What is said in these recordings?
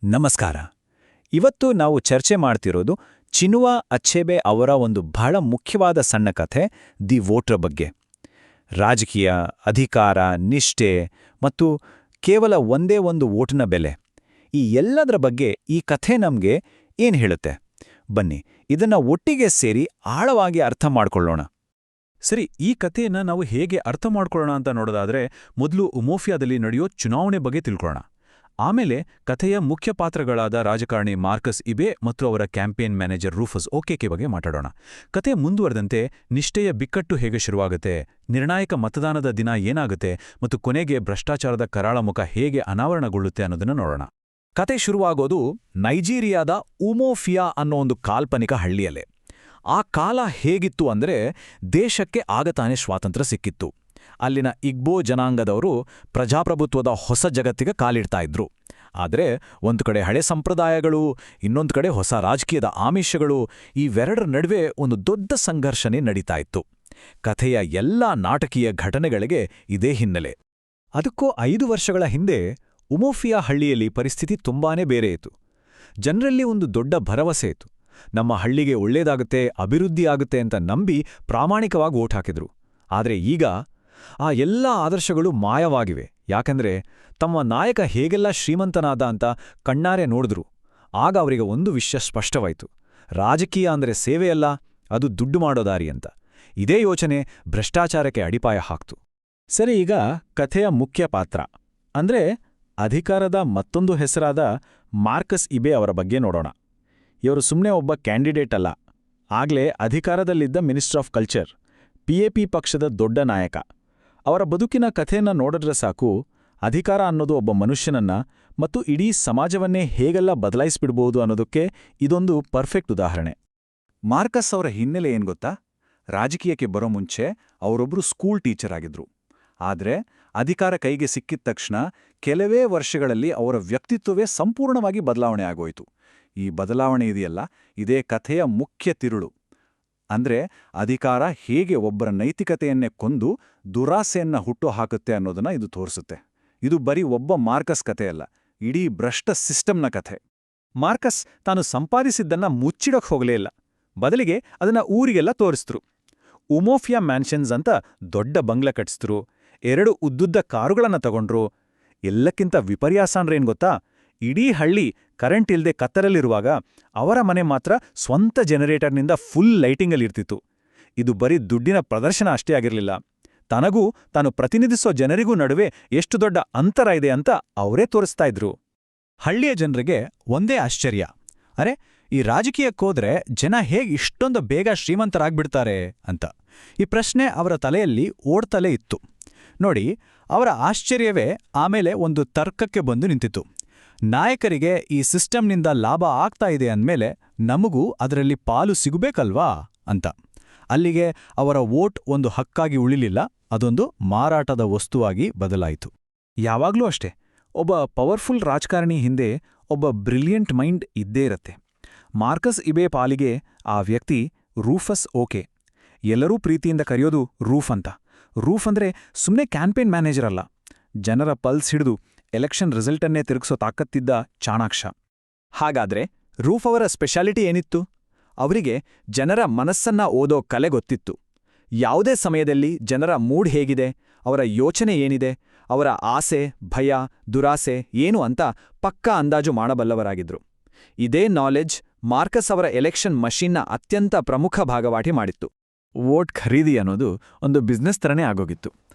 ನಮಸ್ಕಾರ. ಇವತ್ತು ನಾವು ಚರ್ಚೆ ಮಾಡ್ತಿರೋದು ಚಿನುವಾ ಅಚ್ಚೆಬೆ ಅವರ ಒಂದು ಬಹಳ ಮುಖ್ಯವಾದ ಸಣ್ಣ ಕಥೆ ದಿ ವೋಟರ್ ಬಗ್ಗೆ. ರಾಜಕೀಯ, ಅಧಿಕಾರ, ನಿಷ್ಠೆ ಮತ್ತು ಕೇವಲ ಒಂದೇ ಒಂದು ವೋಟ್ನ ಬೆಲೆ, ಈ ಎಲ್ಲದರ ಬಗ್ಗೆ ಈ ಕಥೆ ನಮಗೆ ಏನ್ ಹೇಳುತ್ತೆ? ಬನ್ನಿ, ಇದನ್ನ ಒಟ್ಟಿಗೆ ಸೇರಿ ಆಳವಾಗಿ ಅರ್ಥ ಮಾಡ್ಕೊಳ್ಳೋಣ. ಸರಿ, ಈ ಕಥೆಯನ್ನ ನಾವು ಹೇಗೆ ಅರ್ಥ ಮಾಡ್ಕೊಳ್ಳೋಣ ಅಂತ ನೋಡೋದಾದ್ರೆ ಮೊದಲು ಉಮೋಫಿಯಾದಲ್ಲಿ ನಡೆಯೋ ಚುನಾವಣೆ ಬಗ್ಗೆ ತಿಳ್ಕೊಳ್ಳೋಣ. ಆಮೇಲೆ ಕಥೆಯ ಮುಖ್ಯ ಪಾತ್ರಗಳಾದ ರಾಜಕಾರಣಿ ಮಾರ್ಕಸ್ ಇಬೆ ಮತ್ತು ಅವರ ಕ್ಯಾಂಪೇನ್ ಮ್ಯಾನೇಜರ್ ರೂಫಸ್ ಓಕೆಕೆ ಬಗ್ಗೆ ಮಾತಾಡೋಣ. ಕತೆ ಮುಂದುವರೆದಂತೆ ನಿಷ್ಠೆಯ ಬಿಕ್ಕಟ್ಟು ಹೇಗೆ ಶುರುವಾಗುತ್ತೆ, ನಿರ್ಣಾಯಕ ಮತದಾನದ ದಿನ ಏನಾಗುತ್ತೆ ಮತ್ತು ಕೊನೆಗೆ ಭ್ರಷ್ಟಾಚಾರದ ಕರಾಳ ಮುಖ ಹೇಗೆ ಅನಾವರಣಗೊಳ್ಳುತ್ತೆ ಅನ್ನೋದನ್ನ ನೋಡೋಣ. ಕತೆ ಶುರುವಾಗೋದು ನೈಜೀರಿಯಾದ ಉಮೋಫಿಯಾ ಅನ್ನೋ ಒಂದು ಕಾಲ್ಪನಿಕ ಹಳ್ಳಿಯಲ್ಲೇ. ಆ ಕಾಲ ಹೇಗಿತ್ತು ಅಂದ್ರೆ ದೇಶಕ್ಕೆ ಆಗತಾನೆ ಸ್ವಾತಂತ್ರ್ಯ ಸಿಕ್ಕಿತ್ತು. ಅಲ್ಲಿನ ಇಗ್ಬೋ ಜನಾಂಗದವರು ಪ್ರಜಾಪ್ರಭುತ್ವದ ಹೊಸ ಜಗತ್ತಿಗೆ ಕಾಲಿಡ್ತಾ ಇದ್ರು. ಆದರೆ ಒಂದು ಕಡೆ ಹಳೆ ಸಂಪ್ರದಾಯಗಳು, ಇನ್ನೊಂದು ಕಡೆ ಹೊಸ ರಾಜಕೀಯದ ಆಮಿಷಗಳು, ಇವೆರಡರ ನಡುವೆ ಒಂದು ದೊಡ್ಡ ಸಂಘರ್ಷಣೆ ನಡೀತಾ ಇತ್ತು. ಕಥೆಯ ಎಲ್ಲಾ ನಾಟಕೀಯ ಘಟನೆಗಳಿಗೆ ಇದೇ ಹಿನ್ನೆಲೆ. ಅದಕ್ಕೂ 5 ವರ್ಷಗಳ ಹಿಂದೆ ಉಮೋಫಿಯಾ ಹಳ್ಳಿಯಲ್ಲಿ ಪರಿಸ್ಥಿತಿ ತುಂಬಾನೇ ಬೇರೆ ಇತ್ತು. ಜನರಲ್ಲಿ ಒಂದು ದೊಡ್ಡ ಭರವಸೆ ಇತ್ತು. ನಮ್ಮ ಹಳ್ಳಿಗೆ ಒಳ್ಳೇದಾಗುತ್ತೆ, ಅಭಿವೃದ್ಧಿ ಆಗುತ್ತೆ ಅಂತ ನಂಬಿ ಪ್ರಾಮಾಣಿಕವಾಗಿ ವೋಟ್ ಹಾಕಿದ್ರು. ಆದರೆ ಈಗ ಆ ಎಲ್ಲ ಆದರ್ಶಗಳು ಮಾಯವಾಗಿವೆ. ಯಾಕಂದ್ರೆ ತಮ್ಮ ನಾಯಕ ಹೇಗೆಲ್ಲ ಶ್ರೀಮಂತನಾದ ಅಂತ ಕಣ್ಣಾರೆ ನೋಡಿದ್ರು. ಆಗ ಅವರಿಗೆ ಒಂದು ವಿಷಯ ಸ್ಪಷ್ಟವಾಯಿತು: ರಾಜಕೀಯ ಅಂದ್ರೆ ಸೇವೆಯಲ್ಲ, ಅದು ದುಡ್ಡು ಮಾಡೋ ದಾರಿ ಅಂತ. ಇದೇ ಯೋಚನೆ ಭ್ರಷ್ಟಾಚಾರಕ್ಕೆ ಅಡಿಪಾಯ ಹಾಕ್ತು. ಸರಿ, ಈಗ ಕಥೆಯ ಮುಖ್ಯ ಪಾತ್ರ ಅಂದ್ರೆ ಅಧಿಕಾರದ ಮತ್ತೊಂದು ಹೆಸರಾದ ಮಾರ್ಕಸ್ ಇಬೆ ಅವರ ಬಗ್ಗೆ ನೋಡೋಣ. ಇವರು ಸುಮ್ಮನೆ ಒಬ್ಬ ಕ್ಯಾಂಡಿಡೇಟ್ ಅಲ್ಲ, ಆಗ್ಲೇ ಅಧಿಕಾರದಲ್ಲಿದ್ದ ಮಿನಿಸ್ಟರ್ ಆಫ್ ಕಲ್ಚರ್, PAP ಪಕ್ಷದ ದೊಡ್ಡ ನಾಯಕ. ಅವರ ಬದುಕಿನ ಕಥೆಯನ್ನ ನೋಡಿದ್ರೆ ಸಾಕು, ಅಧಿಕಾರ ಅನ್ನೋದು ಒಬ್ಬ ಮನುಷ್ಯನನ್ನ ಮತ್ತು ಇಡೀ ಸಮಾಜವನ್ನೇ ಹೇಗೆಲ್ಲ ಬದಲಾಯಿಸ್ಬಿಡ್ಬೋದು ಅನ್ನೋದಕ್ಕೆ ಇದೊಂದು ಪರ್ಫೆಕ್ಟ್ ಉದಾಹರಣೆ. ಮಾರ್ಕಸ್ ಅವರ ಹಿನ್ನೆಲೆ ಏನ್ ಗೊತ್ತಾ? ರಾಜಕೀಯಕ್ಕೆ ಬರೋ ಮುಂಚೆ ಅವರೊಬ್ರು ಸ್ಕೂಲ್ ಟೀಚರ್ ಆಗಿದ್ರು. ಆದ್ರೆ ಅಧಿಕಾರ ಕೈಗೆ ಸಿಕ್ಕಿದ ತಕ್ಷಣ ಕೆಲವೇ ವರ್ಷಗಳಲ್ಲಿ ಅವರ ವ್ಯಕ್ತಿತ್ವವೇ ಸಂಪೂರ್ಣವಾಗಿ ಬದಲಾವಣೆ ಆಗೋಯ್ತು. ಈ ಬದಲಾವಣೆ ಇದೆಯಲ್ಲ, ಇದೇ ಕಥೆಯ ಮುಖ್ಯ ತಿರುಳು. ಅಂದ್ರೆ ಅಧಿಕಾರ ಹೇಗೆ ಒಬ್ಬರ ನೈತಿಕತೆಯನ್ನೇ ಕೊಂದು ದುರಾಸೆಯನ್ನ ಹುಟ್ಟು ಹಾಕುತ್ತೆ ಅನ್ನೋದನ್ನ ಇದು ತೋರಿಸುತ್ತೆ. ಇದು ಬರೀ ಒಬ್ಬ ಮಾರ್ಕಸ್ ಕಥೆಯಲ್ಲ, ಇಡೀ ಭ್ರಷ್ಟ ಸಿಸ್ಟಮ್ನ ಕಥೆ. ಮಾರ್ಕಸ್ ತಾನು ಸಂಪಾದಿಸಿದ್ದನ್ನ ಮುಚ್ಚಿಡೋಕ್ ಹೋಗಲೇ ಇಲ್ಲ. ಬದಲಿಗೆ ಅದನ್ನ ಊರಿಗೆಲ್ಲ ತೋರಿಸಿದ್ರು. ಉಮೋಫಿಯಾ ಮ್ಯಾನ್ಷನ್ಸ್ ಅಂತ ದೊಡ್ಡ ಬಂಗ್ಲೆ ಕಟ್ಸಿದ್ರು, 2 ಉದ್ದುದ್ದ ಕಾರುಗಳನ್ನ ತಗೊಂಡ್ರು. ಎಲ್ಲಕ್ಕಿಂತ ವಿಪರ್ಯಾಸ ಅಂದ್ರೇನ್ ಗೊತ್ತಾ? ಇಡೀ ಹಳ್ಳಿ ಕರೆಂಟ್ ಇಲ್ದೆ ಕತ್ತರಲ್ಲಿರುವಾಗ ಅವರ ಮನೆ ಮಾತ್ರ ಸ್ವಂತ ಜನರೇಟರ್ನಿಂದ ಫುಲ್ ಲೈಟಿಂಗಲ್ಲಿರ್ತಿತ್ತು. ಇದು ಬರೀ ದುಡ್ಡಿನ ಪ್ರದರ್ಶನ ಅಷ್ಟೇ ಆಗಿರಲಿಲ್ಲ, ತನಗೂ ತಾನು ಪ್ರತಿನಿಧಿಸೋ ಜನರಿಗೂ ನಡುವೆ ಎಷ್ಟು ದೊಡ್ಡ ಅಂತರ ಇದೆ ಅಂತ ಅವರೇ ತೋರಿಸ್ತಾ ಇದ್ರು. ಹಳ್ಳಿಯ ಜನರಿಗೆ ಒಂದೇ ಆಶ್ಚರ್ಯ: ಅರೆ, ಈ ರಾಜಕೀಯಕ್ಕೋದ್ರೆ ಜನ ಹೇಗೆ ಇಷ್ಟೊಂದು ಬೇಗ ಶ್ರೀಮಂತರಾಗ್ಬಿಡ್ತಾರೆ ಅಂತ. ಈ ಪ್ರಶ್ನೆ ಅವರ ತಲೆಯಲ್ಲಿ ಓಡ್ತಲೇ ಇತ್ತು. ನೋಡಿ, ಅವರ ಆಶ್ಚರ್ಯವೇ ಆಮೇಲೆ ಒಂದು ತರ್ಕಕ್ಕೆ ಬಂದು ನಿಂತಿತು. ನಾಯಕರಿಗೆ ಈ ಸಿಸ್ಟಮ್ನಿಂದ ಲಾಭ ಆಗ್ತಾ ಇದೆ ಅಂದ್ಮೇಲೆ ನಮಗೂ ಅದರಲ್ಲಿ ಪಾಲು ಸಿಗಬೇಕಲ್ವಾ ಅಂತ. ಅಲ್ಲಿಗೆ ಅವರ ವೋಟ್ ಒಂದು ಹಕ್ಕಾಗಿ ಉಳಿಲಿಲ್ಲ, ಅದೊಂದು ಮಾರಾಟದ ವಸ್ತುವಾಗಿ ಬದಲಾಯಿತು. ಯಾವಾಗ್ಲೂ ಅಷ್ಟೇ, ಒಬ್ಬ ಪವರ್ಫುಲ್ ರಾಜಕಾರಣಿ ಹಿಂದೆ ಒಬ್ಬ ಬ್ರಿಲಿಯಂಟ್ ಮೈಂಡ್ ಇದ್ದೇ ಇರತ್ತೆ. ಮಾರ್ಕಸ್ ಇಬೆ ಪಾಲಿಗೆ ಆ ವ್ಯಕ್ತಿ ರೂಫಸ್ ಓಕೆ. ಎಲ್ಲರೂ ಪ್ರೀತಿಯಿಂದ ಕರೆಯೋದು ರೂಫ್ ಅಂತ. ರೂಫ್ ಅಂದ್ರೆ ಸುಮ್ಮನೆ ಕ್ಯಾಂಪೇನ್ ಮ್ಯಾನೇಜರ್ ಅಲ್ಲ, ಜನರ ಪಲ್ಸ್ ಹಿಡಿದು ಎಲೆಕ್ಷನ್ ರಿಸಲ್ಟನ್ನೇ ತಿರುಗಿಸೋ ತಾಕತ್ತಿದ್ದ ಚಾಣಾಕ್ಷ. ಹಾಗಾದ್ರೆ ರೂಫ್ ಅವರ ಸ್ಪೆಷಾಲಿಟಿ ಏನಿತ್ತು? ಅವರಿಗೆ ಜನರ ಮನಸ್ಸನ್ನ ಓದೋ ಕಲೆ ಗೊತ್ತಿತ್ತು. ಯಾವುದೇ ಸಮಯದಲ್ಲಿ ಜನರ ಮೂಡ್ ಹೇಗಿದೆ, ಅವರ ಯೋಚನೆ ಏನಿದೆ, ಅವರ ಆಸೆ, ಭಯ, ದುರಾಸೆ ಏನು ಅಂತ ಪಕ್ಕಾ ಅಂದಾಜು ಮಾಡಬಲ್ಲವರಾಗಿದ್ರು. ಇದೇ ನಾಲೆಡ್ಜ್ ಮಾರ್ಕಸ್ ಅವರ ಎಲೆಕ್ಷನ್ ಮಷೀನ್ನ ಅತ್ಯಂತ ಪ್ರಮುಖ ಭಾಗವಾಟಿ ಮಾಡಿತ್ತು. ವೋಟ್ ಖರೀದಿ ಅನ್ನೋದು ಒಂದು ಬಿಸ್ನೆಸ್ ಥರನೇ ಆಗೋಗಿತ್ತು.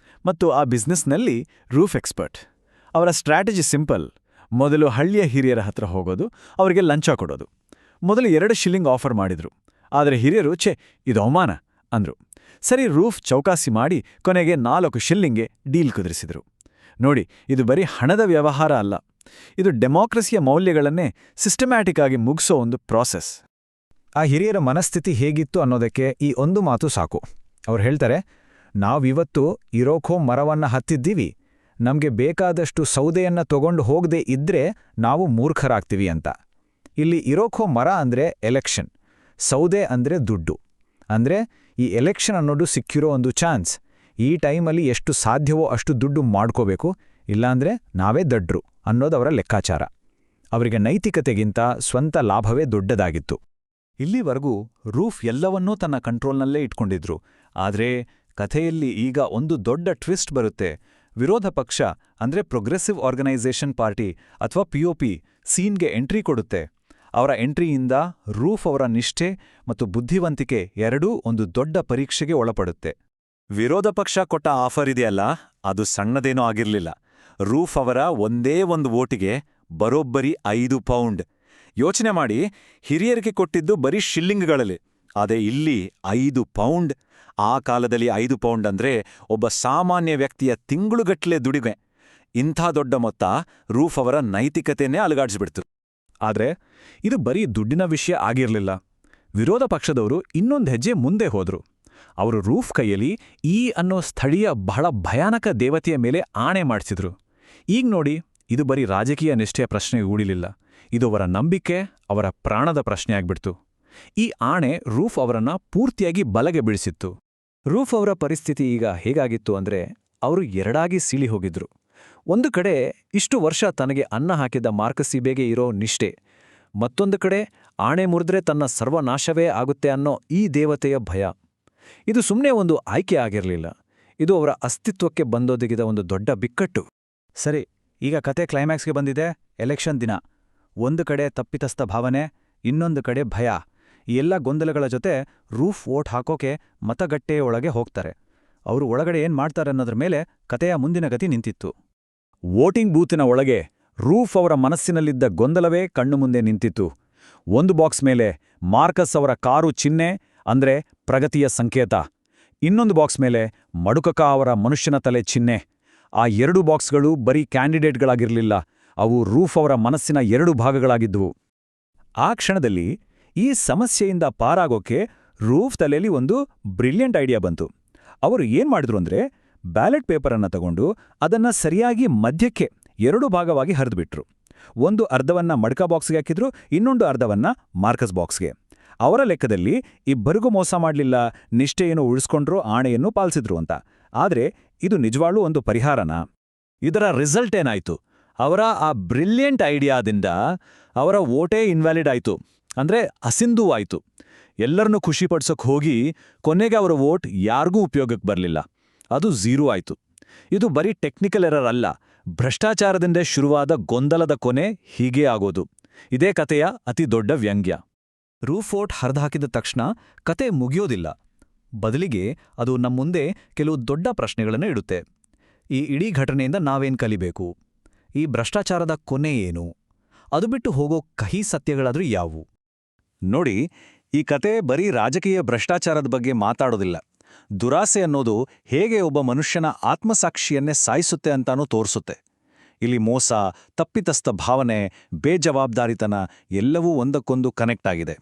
ಮತ್ತು ಆ ಬಿಸ್ನೆಸ್ನಲ್ಲಿ ರೂಫ್ ಎಕ್ಸ್ಪರ್ಟ್. ಅವರ ಸ್ಟ್ರಾಟಜಿ ಸಿಂಪಲ್: ಮೊದಲು ಹಳ್ಳಿಯ ಹಿರಿಯರ ಹತ್ರ ಹೋಗೋದು, ಅವರಿಗೆ ಲಂಚ ಕೊಡೋದು. ಮೊದಲು 2 ಶಿಲ್ಲಿಂಗ್ ಆಫರ್ ಮಾಡಿದ್ರು, ಆದರೆ ಹಿರಿಯರು ಇದು ಅವಮಾನ ಅಂದ್ರು. ಸರಿ, ರೂಫ್ ಚೌಕಾಸಿ ಮಾಡಿ ಕೊನೆಗೆ 4 ಶಿಲ್ಲಿಂಗ್ಗೆ ಡೀಲ್ ಕುದುರಿಸಿದ್ರು. ನೋಡಿ, ಇದು ಬರೀ ಹಣದ ವ್ಯವಹಾರ ಅಲ್ಲ, ಇದು ಡೆಮಾಕ್ರಸಿಯ ಮೌಲ್ಯಗಳನ್ನೇ ಸಿಸ್ಟಮ್ಯಾಟಿಕ್ ಆಗಿ ಮುಗಿಸೋ ಒಂದು ಪ್ರಾಸೆಸ್. ಆ ಹಿರಿಯರ ಮನಸ್ಥಿತಿ ಹೇಗಿತ್ತು ಅನ್ನೋದಕ್ಕೆ ಈ ಒಂದು ಮಾತು ಸಾಕು. ಅವ್ರು ಹೇಳ್ತಾರೆ, ನಾವಿವತ್ತು ಇರೋಖೋ ಮರವನ್ನ ಹತ್ತಿದ್ದೀವಿ, ನಮ್ಗೆ ಬೇಕಾದಷ್ಟು ಸೌದೆಯನ್ನ ತಗೊಂಡು ಹೋಗದೆ ಇದ್ರೆ ನಾವು ಮೂರ್ಖರಾಗ್ತೀವಿ ಅಂತ. ಇಲ್ಲಿ ಇರೋಖೋ ಮರ ಅಂದ್ರೆ ಎಲೆಕ್ಷನ್, ಸೌದೆ ಅಂದ್ರೆ ದುಡ್ಡು. ಅಂದ್ರೆ ಈ ಎಲೆಕ್ಷನ್ ಅನ್ನೋದು ಸಿಕ್ಕಿರೋ ಒಂದು ಚಾನ್ಸ್. ಈ ಟೈಮಲ್ಲಿ ಎಷ್ಟು ಸಾಧ್ಯವೋ ಅಷ್ಟು ದುಡ್ಡು ಮಾಡ್ಕೋಬೇಕು, ಇಲ್ಲಾಂದ್ರೆ ನಾವೇ ದಡ್ರು ಅನ್ನೋದವರ ಲೆಕ್ಕಾಚಾರ. ಅವರಿಗೆ ನೈತಿಕತೆಗಿಂತ ಸ್ವಂತ ಲಾಭವೇ ದೊಡ್ಡದಾಗಿತ್ತು. ಇಲ್ಲಿವರೆಗೂ ರೂಫ್ ಎಲ್ಲವನ್ನೂ ತನ್ನ ಕಂಟ್ರೋಲ್ನಲ್ಲೇ ಇಟ್ಕೊಂಡಿದ್ರು. ಆದ್ರೆ ಕಥೆಯಲ್ಲಿ ಈಗ ಒಂದು ದೊಡ್ಡ ಟ್ವಿಸ್ಟ್ ಬರುತ್ತೆ. ವಿರೋಧ ಪಕ್ಷ ಅಂದ್ರೆ ಪ್ರೋಗ್ರೆಸಿವ್ ಆರ್ಗನೈಸೇಷನ್ ಪಾರ್ಟಿ ಅಥವಾ POP ಸೀನ್ಗೆ ಎಂಟ್ರಿ ಕೊಡುತ್ತೆ. ಅವರ ಎಂಟ್ರಿಯಿಂದ ರೂಫ್ ಅವರ ನಿಷ್ಠೆ ಮತ್ತು ಬುದ್ಧಿವಂತಿಕೆ ಎರಡೂ ಒಂದು ದೊಡ್ಡ ಪರೀಕ್ಷೆಗೆ ಒಳಪಡುತ್ತೆ. ವಿರೋಧ ಪಕ್ಷ ಕೊಟ್ಟ ಆಫರ್ ಇದೆಯಲ್ಲ, ಅದು ಸಣ್ಣದೇನೂ ಆಗಿರ್ಲಿಲ್ಲ. ರೂಫ್ ಅವರ ಒಂದೇ ಒಂದು ವೋಟಿಗೆ ಬರೋಬ್ಬರಿ 5 ಪೌಂಡ್. ಯೋಚನೆ ಮಾಡಿ, ಹಿರಿಯರಿಗೆ ಕೊಟ್ಟಿದ್ದು ಬರೀ ಶಿಲ್ಲಿಂಗ್ಗಳಲ್ಲಿ, ಅದೇ ಇಲ್ಲಿ 5 ಪೌಂಡ್. ಆ ಕಾಲದಲ್ಲಿ 5 ಪೌಂಡ್ ಅಂದ್ರೆ ಒಬ್ಬ ಸಾಮಾನ್ಯ ವ್ಯಕ್ತಿಯ ತಿಂಗಳುಗಟ್ಲೆ ದುಡಿಮೆ. ಇಂಥ ದೊಡ್ಡ ಮೊತ್ತ ರೂಫ್ ಅವರ ನೈತಿಕತೆಯನ್ನೇ ಅಲುಗಾಡಿಸ್ಬಿಡ್ತು. ಆದ್ರೆ ಇದು ಬರೀ ದುಡ್ಡಿನ ವಿಷಯ ಆಗಿರ್ಲಿಲ್ಲ. ವಿರೋಧ ಪಕ್ಷದವರು ಇನ್ನೊಂದು ಹೆಜ್ಜೆ ಮುಂದೆ ಹೋದ್ರು. ಅವರು ರೂಫ್ ಕೈಯಲ್ಲಿ ಅನ್ನೋ ಸ್ಥಳೀಯ ಬಹಳ ಭಯಾನಕ ದೇವತೆಯ ಮೇಲೆ ಆಣೆ ಮಾಡಿಸಿದ್ರು. ಈಗ ನೋಡಿ, ಇದು ಬರೀ ರಾಜಕೀಯ ನಿಷ್ಠೆಯ ಪ್ರಶ್ನೆ ಉಳಿಲಿಲ್ಲ. ಇದು ಅವರ ನಂಬಿಕೆ, ಅವರ ಪ್ರಾಣದ ಪ್ರಶ್ನೆಯಾಗ್ಬಿಡ್ತು. ಈ ಆಣೆ ರೂಫ್ ಅವರನ್ನ ಪೂರ್ತಿಯಾಗಿ ಬಲಗೆ ಬೀಳಿಸಿತ್ತು. ರೂಫ್ ಅವರ ಪರಿಸ್ಥಿತಿ ಈಗ ಹೇಗಾಗಿತ್ತು ಅಂದ್ರೆ, ಅವರು ಎರಡಾಗಿ ಸೀಳಿ ಹೋಗಿದ್ರು. ಒಂದು ಕಡೆ ಇಷ್ಟು ವರ್ಷ ತನಗೆ ಅನ್ನ ಹಾಕಿದ್ದ ಮಾರ್ಕಸ್ ಇಬೇಗೆ ಇರೋ ನಿಷ್ಠೆ, ಮತ್ತೊಂದು ಕಡೆ ಆಣೆ ಮುರಿದ್ರೆ ತನ್ನ ಸರ್ವನಾಶವೇ ಆಗುತ್ತೆ ಅನ್ನೋ ಈ ದೇವತೆಯ ಭಯ. ಇದು ಸುಮ್ಮನೆ ಒಂದು ಆಯ್ಕೆ ಆಗಿರಲಿಲ್ಲ, ಇದು ಅವರ ಅಸ್ತಿತ್ವಕ್ಕೆ ಬಂದೊದಗಿದ ಒಂದು ದೊಡ್ಡ ಬಿಕ್ಕಟ್ಟು. ಸರಿ, ಈಗ ಕತೆ ಕ್ಲೈಮ್ಯಾಕ್ಸ್ಗೆ ಬಂದಿದೆ. ಎಲೆಕ್ಷನ್ ದಿನ. ಒಂದು ಕಡೆ ತಪ್ಪಿತಸ್ಥ ಭಾವನೆ, ಇನ್ನೊಂದು ಕಡೆ ಭಯ. ಈ ಎಲ್ಲ ಗೊಂದಲಗಳ ಜೊತೆ ರೂಫ್ ವೋಟ್ ಹಾಕೋಕೆ ಮತಗಟ್ಟೆಯೊಳಗೆ ಹೋಗ್ತಾರೆ. ಅವರು ಒಳಗಡೆ ಏನ್ ಮಾಡ್ತಾರೆ ಅನ್ನೋದ್ರ ಮೇಲೆ ಕತೆಯ ಮುಂದಿನ ಗತಿ ನಿಂತಿತ್ತು. ವೋಟಿಂಗ್ ಬೂತಿನ ಒಳಗೆ ರೂಫ್ ಅವರ ಮನಸ್ಸಿನಲ್ಲಿದ್ದ ಗೊಂದಲವೇ ಕಣ್ಣು ಮುಂದೆ ನಿಂತಿತ್ತು. ಒಂದು ಬಾಕ್ಸ್ ಮೇಲೆ ಮಾರ್ಕಸ್ ಅವರ ಕಾರು ಚಿಹ್ನೆ ಅಂದ್ರೆ ಪ್ರಗತಿಯ ಸಂಕೇತ, ಇನ್ನೊಂದು ಬಾಕ್ಸ್ ಮೇಲೆ ಮಡುಕಕ ಅವರ ಮನುಷ್ಯನ ತಲೆ ಚಿಹ್ನೆ. ಆ 2 ಬಾಕ್ಸ್ಗಳು ಬರೀ ಕ್ಯಾಂಡಿಡೇಟ್ಗಳಾಗಿರಲಿಲ್ಲ, ಅವು ರೂಫ್ ಅವರ ಮನಸ್ಸಿನ 2 ಭಾಗಗಳಾಗಿದ್ದುವು. ಆ ಕ್ಷಣದಲ್ಲಿ ಈ ಸಮಸ್ಯೆಯಿಂದ ಪಾರಾಗೋಕೆ ರೂಫ್ ತಲೆಯಲ್ಲಿ ಒಂದು ಬ್ರಿಲಿಯಂಟ್ ಐಡಿಯಾ ಬಂತು. ಅವರು ಏನ್ ಮಾಡಿದ್ರು ಅಂದ್ರೆ, ಬ್ಯಾಲೆಟ್ ಪೇಪರನ್ನ ತಗೊಂಡು ಅದನ್ನ ಸರಿಯಾಗಿ ಮಧ್ಯಕ್ಕೆ 2 ಭಾಗವಾಗಿ ಹರಿದ್ಬಿಟ್ರು. ಒಂದು ಅರ್ಧವನ್ನ ಮಡ್ಕ ಬಾಕ್ಸ್ಗೆ ಹಾಕಿದ್ರು, ಇನ್ನೊಂದು ಅರ್ಧವನ್ನ ಮಾರ್ಕಸ್ ಬಾಕ್ಸ್ಗೆ. ಅವರ ಲೆಕ್ಕದಲ್ಲಿ ಇಬ್ಬರಿಗೂ ಮೋಸ ಮಾಡಲಿಲ್ಲ, ನಿಷ್ಠೆಯನ್ನು ಉಳಿಸ್ಕೊಂಡ್ರು, ಆಣೆಯನ್ನು ಪಾಲಿಸಿದ್ರು ಅಂತ. ಆದ್ರೆ ಇದು ನಿಜವಾಗ್ಲೂ ಒಂದು ಪರಿಹಾರನಾ? ಇದರ ರಿಸಲ್ಟ್ ಏನಾಯ್ತು? ಅವರ ಆ ಬ್ರಿಲಿಯಂಟ್ ಐಡಿಯಾದಿಂದ ಅವರ ವೋಟೇ ಇನ್ವ್ಯಾಲಿಡ್ ಆಯ್ತು, ಅಂದ್ರೆ ಅಸಿಂಧುವಾಯ್ತು. ಎಲ್ಲರನ್ನೂ ಖುಷಿಪಡ್ಸೋಕ್ ಹೋಗಿ ಕೊನೆಗೆ ಅವರ ವೋಟ್ ಯಾರಿಗೂ ಉಪಯೋಗಕ್ಕೆ ಬರಲಿಲ್ಲ, ಅದು 0 ಆಯ್ತು. ಇದು ಬರೀ ಟೆಕ್ನಿಕಲ್ ಎರರ್ ಅಲ್ಲ, ಭ್ರಷ್ಟಾಚಾರದಿಂದ ಶುರುವಾದ ಗೊಂದಲದ ಕೊನೆ ಹೀಗೇ ಆಗೋದು. ಇದೇ ಕತೆಯ ಅತಿ ದೊಡ್ಡ ವ್ಯಂಗ್ಯ. ರೂಫ್ ವೋಟ್ ಹರಿದಾಕಿದ ತಕ್ಷಣ ಕತೆ ಮುಗಿಯೋದಿಲ್ಲ. ಬದಲಿಗೆ ಅದು ನಮ್ಮುಂದೆ ಕೆಲವು ದೊಡ್ಡ ಪ್ರಶ್ನೆಗಳನ್ನು ಇಡುತ್ತೆ. ಈ ಇಡೀ ಘಟನೆಯಿಂದ ನಾವೇನ್ ಕಲಿಬೇಕು? ಈ ಭ್ರಷ್ಟಾಚಾರದ ಕೊನೆ ಏನು? ಅದು ಬಿಟ್ಟು ಹೋಗೋ ಕಹಿ ಸತ್ಯಗಳಾದ್ರೂ ಯಾವುವು? ನೋಡಿ, ಈ ಕತೆ ಬರೀ ರಾಜಕೀಯ ಭ್ರಷ್ಟಾಚಾರದ ಬಗ್ಗೆ ಮಾತಾಡೋದಿಲ್ಲ. ದುರಾಸೆ ಅನ್ನೋದು ಹೇಗೆ ಒಬ್ಬ ಮನುಷ್ಯನ ಆತ್ಮಸಾಕ್ಷಿಯನ್ನೇ ಸಾಯಿಸುತ್ತೆ ಅಂತಾನೂ ತೋರಿಸುತ್ತೆ. ಇಲ್ಲಿ ಮೋಸ, ತಪ್ಪಿತಸ್ಥ ಭಾವನೆ, ಬೇಜವಾಬ್ದಾರಿತನ ಎಲ್ಲವೂ ಒಂದಕ್ಕೊಂದು ಕನೆಕ್ಟ್ ಆಗಿದೆ.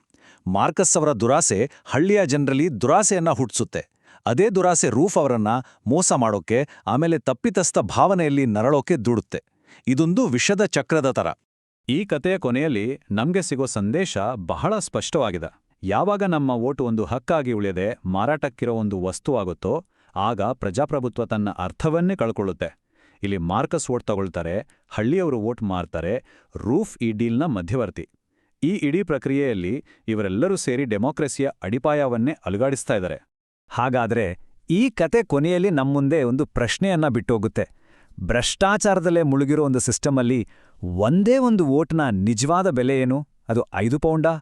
ಮಾರ್ಕಸ್ ಅವರ ದುರಾಸೆ ಹಳ್ಳಿಯ ಜನರಲ್ಲಿ ದುರಾಸೆಯನ್ನ ಹುಟ್ಟಿಸುತ್ತೆ. ಅದೇ ದುರಾಸೆ ರೂಫ್ ಅವರನ್ನ ಮೋಸ ಮಾಡೋಕೆ, ಆಮೇಲೆ ತಪ್ಪಿತಸ್ಥ ಭಾವನೆಯಲ್ಲಿ ನರಳೋಕೆ ದುಡುತ್ತೆ. ಇದೊಂದು ವಿಷದ ಚಕ್ರದ ಥರ. ಈ ಕತೆಯ ಕೊನೆಯಲ್ಲಿ ನಮ್ಗೆ ಸಿಗೋ ಸಂದೇಶ ಬಹಳ ಸ್ಪಷ್ಟವಾಗಿದೆ. ಯಾವಾಗ ನಮ್ಮ ವೋಟು ಒಂದು ಹಕ್ಕಾಗಿ ಉಳಿಯದೆ ಮಾರಾಟಕ್ಕಿರೋ ಒಂದು ವಸ್ತು ಆಗುತ್ತೋ, ಆಗ ಪ್ರಜಾಪ್ರಭುತ್ವ ತನ್ನ ಅರ್ಥವನ್ನೇ ಕಳ್ಕೊಳ್ಳುತ್ತೆ. ಇಲ್ಲಿ ಮಾರ್ಕಸ್ ವೋಟ್ ತಗೊಳ್ತಾರೆ, ಹಳ್ಳಿಯವರು ವೋಟ್ ಮಾರ್ತಾರೆ, ರೂಫ್ ಈ ಡೀಲ್ನ ಮಧ್ಯವರ್ತಿ. ಈ ಇಡೀ ಪ್ರಕ್ರಿಯೆಯಲ್ಲಿ ಇವರೆಲ್ಲರೂ ಸೇರಿ ಡೆಮೋಕ್ರಸಿಯ ಅಡಿಪಾಯವನ್ನೇ ಅಲುಗಾಡಿಸ್ತಾ ಇದ್ದಾರೆ. ಹಾಗಾದ್ರೆ ಈ ಕತೆ ಕೊನೆಯಲ್ಲಿ ನಮ್ಮುಂದೆ ಒಂದು ಪ್ರಶ್ನೆಯನ್ನ ಬಿಟ್ಟೋಗುತ್ತೆ. ಭ್ರಷ್ಟಾಚಾರದಲ್ಲೇ ಮುಳುಗಿರೋ ಒಂದು ಸಿಸ್ಟಮಲ್ಲಿ ಒಂದೇ ಒಂದು ವೋಟ್ನ ನಿಜವಾದ ಬೆಲೆ ಏನು? ಅದು 5 ಪೌಂಡಾ,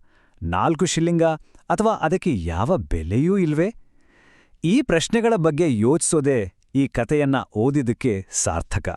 4 ಶಿಲ್ಲಿಂಗಾ, ಅಥವಾ ಅದಕ್ಕೆ ಯಾವ ಬೆಲೆಯೂ ಇಲ್ವೇ? ಈ ಪ್ರಶ್ನೆಗಳ ಬಗ್ಗೆ ಯೋಚಿಸೋದೇ ಈ ಕತೆಯನ್ನ ಓದಿದ್ದಕ್ಕೆ ಸಾರ್ಥಕ.